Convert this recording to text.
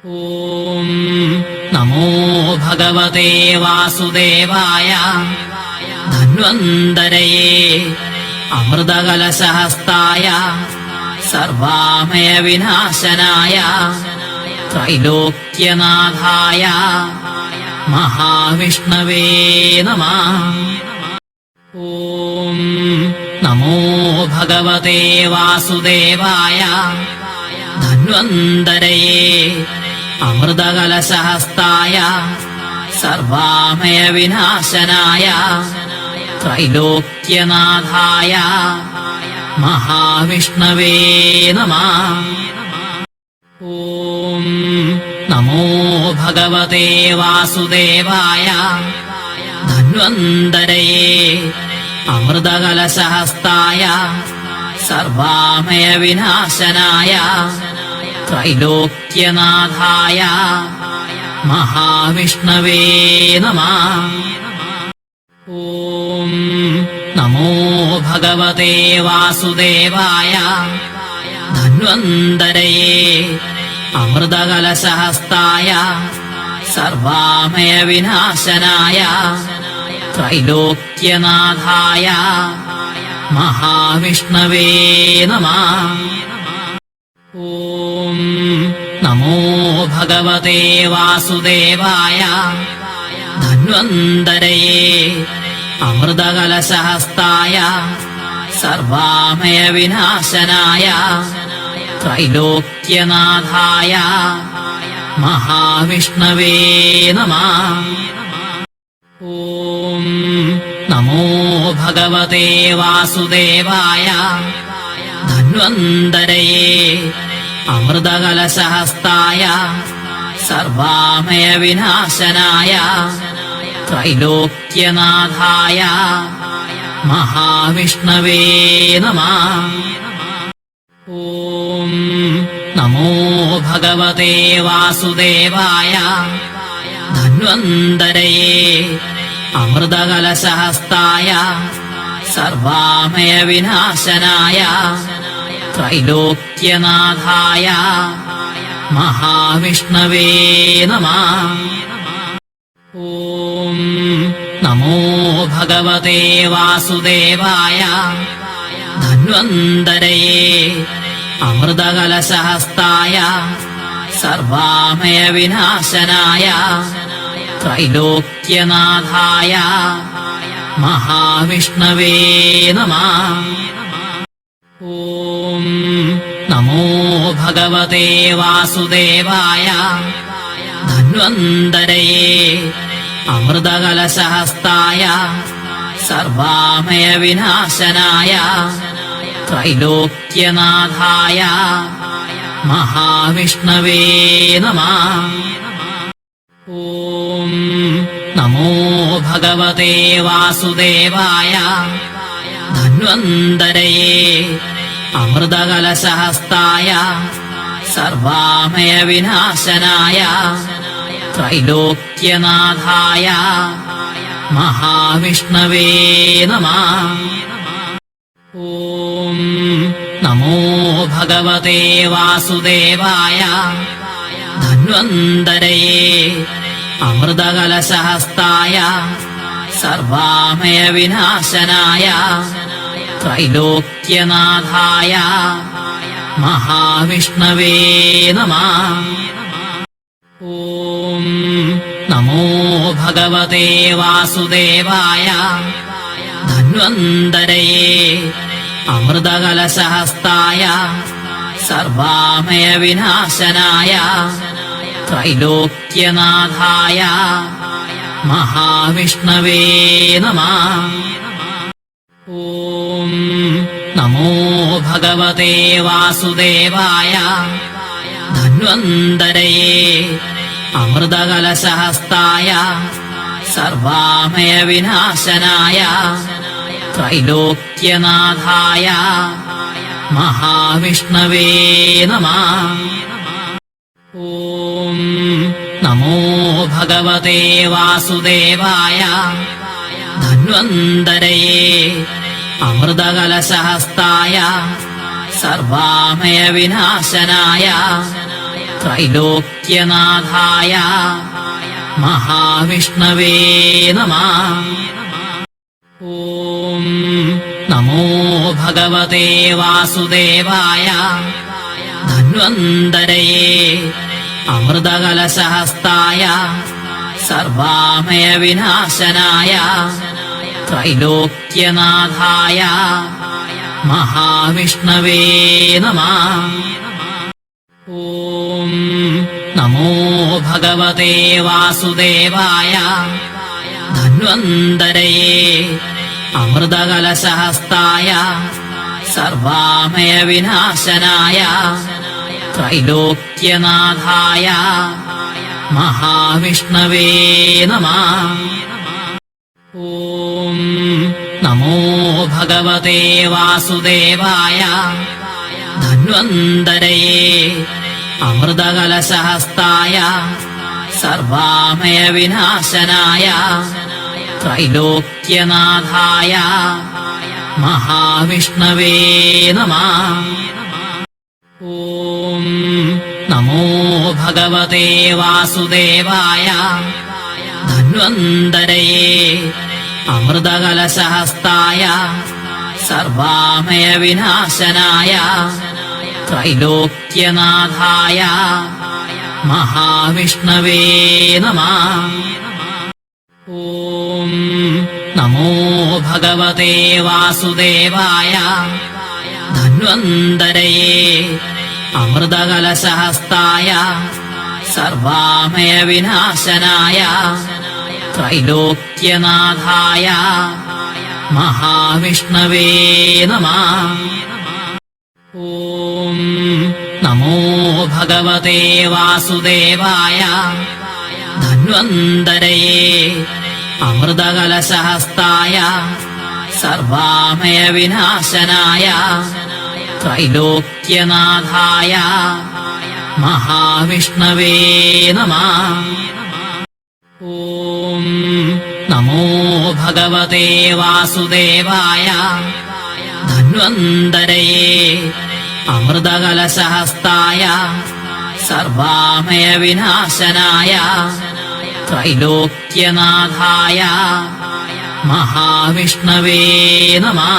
ഓം നമോ ഭഗവതേ വാസുദേവായ. ധന്വന്തരയേ അമൃതകലശഹസ്തായ സർവാമയ വിനാശനായ ത്രൈലോക്യനാഥായ മഹാവിഷ്ണവേ നമഃ. ഓം നമോ ഭഗവതേ വാസുദേവായ. ധന്വന്തരയേ അമൃതകലശഹസ്തായ സർവാമയ വിനാശനായ ത്രൈലോക്യനാഥായ മഹാവിഷ്ണവേ നമഃ. ഓം നമോ ഭഗവതേ വാസുദേവായ. ധന്വന്തരയേ അമൃതകലശഹസ്തായ സർവാമയ വിനാശനായ ത്രൈലോക്യനാഥായ മഹാവിഷ്ണവേ നമഃ. ഓം നമോ ഭഗവതേ വാസുദേവായ. ധന്വന്തരയേ അമൃതകലശഹസ്തായ സർവാമയ വിനാശനായ ത്രൈലോക്യനാഥായ മഹാവിഷ്ണവേ നമഃ. ഓം നമോ ഭഗവതേ വാസുദേവായ. ധന്വന്തരയേ അമൃതകലശഹസ്തായ സർവാമയ വിനാശനായ ത്രൈലോക്യനാഥായ മഹാവിഷ്ണവേ നമഃ. ഓം നമോ ഭഗവതേ വാസുദേവായ. ധന്വന്തരയേ അമൃതകലശഹസ്തായ സർവാമയ വിനാശനായ ത്രൈലോക്യനാഥായ മഹാവിഷ്ണവേ നമഃ. ഓം നമോ ഭഗവതേ വാസുദേവായ. ധന്വന്തരയേ അമൃതകലശഹസ്തായ സർവാമയ വിനാശനായ ത്രൈലോക്യനാഥായ മഹാവിഷ്ണവേ നമഃ. ഓം നമോ ഭഗവതേ വാസുദേവായ. ധന്വന്തരയേ അമൃതകലശഹസ്തായ സർവാമയ വിനാശനായ ത്രൈലോക്യനാഥായ മഹാവിഷ്ണവേ നമഃ. ഓം നമോ ഭഗവതേ വാസുദേവായ. ധന്വന്തരയേ അമൃതകലശഹസ്തായ സർവാമയ വിനാശനായ ത്രൈലോക്യനാഥായ മഹാവിഷ്ണവേ നമഃ. ഓം നമോ ഭഗവതേ വാസുദേവായ. ധന്വന്തരയേ അമൃതകലശഹസ്തായ സർവാമയ വിനാശനായ ത്രൈലോക്യനാഥായ മഹാവിഷ്ണവേ നമഃ. ഓം നമോ ഭഗവതേ വാസുദേവായ. ധന്വന്തരയേ അമൃതകലശഹസ്തായ സർവാമയ വിനാശനായ ത്രൈലോക്യനാഥായ മഹാവിഷ്ണവേ നമഃ. ഓം നമോ ഭഗവതേ വാസുദേവായ. ധന്വന്തരയേ അമൃതകലശഹസ്തായ സർവാമയ വിനാശനായ ത്രൈലോക്യനാഥായ മഹാവിഷ്ണവേ നമഃ. ഓം നമോ ഭഗവതേ വാസുദേവായ. ധന്വന്തരയേ അമൃതകലശഹസ്തായ സർവാമയ വിനാശനായ ത്രൈലോക്യനാഥായ മഹാവിഷ്ണവേ നമഃ. ഓം നമോ ഭഗവതേ വാസുദേവായ. ധന്വന്തരയേ അമൃതകലശഹസ്തായ സർവാമയ വിനാശനായ त्रैलोक्यनाथाय महाविष्णवे नमः। ॐ नमो भगवते वासुदेवाय धन्वन्तरये अमृतकलशहस्ताय सर्वामयविनाशनाय त्रैलोक्यनाथाय महाविष्णवे नमः। ॐ नमो भगवते वासुदेवाय धन्वन्तरये अमृतकलशहस्ताय सर्वामयविनाशनाय त्रैलोक्यनाथाय महाविष्णवे नमः। ॐ नमो भगवते वासुदेवाय धन्वन्तरये अमृतकलशहस्ताय सर्वामयविनाशनाय त्रैलोक्यनाथाय महाविष्णवे नमः। ॐ नमो भगवते वासुदेवाय धन्वन्तरये अमृतकलशहस्ताय सर्वामयविनाशनाय त्रैलोक्यनाथाय महाविष्णवे नमः। ॐ नमो भगवते वासुदेवाय धन्वन्तरये अमृतकलशहस्ताय सर्वामयविनाशनाय त्रैलोक्यनाथाय महाविष्णवे नमः। ॐ नमो भगवते वासुदेवाय धन्वन्तरये अमृतकलशहस्ताय सर्वामयविनाशनाय त्रैलोक्यनाथाय महाविष्णवे नमः। ॐ नमो भगवते वासुदेवाय धन्वन्तरये अमृतकलशहस्ताय सर्वामयविनाशनाय त्रैलोक्यनाथाय महाविष्णवे नमः।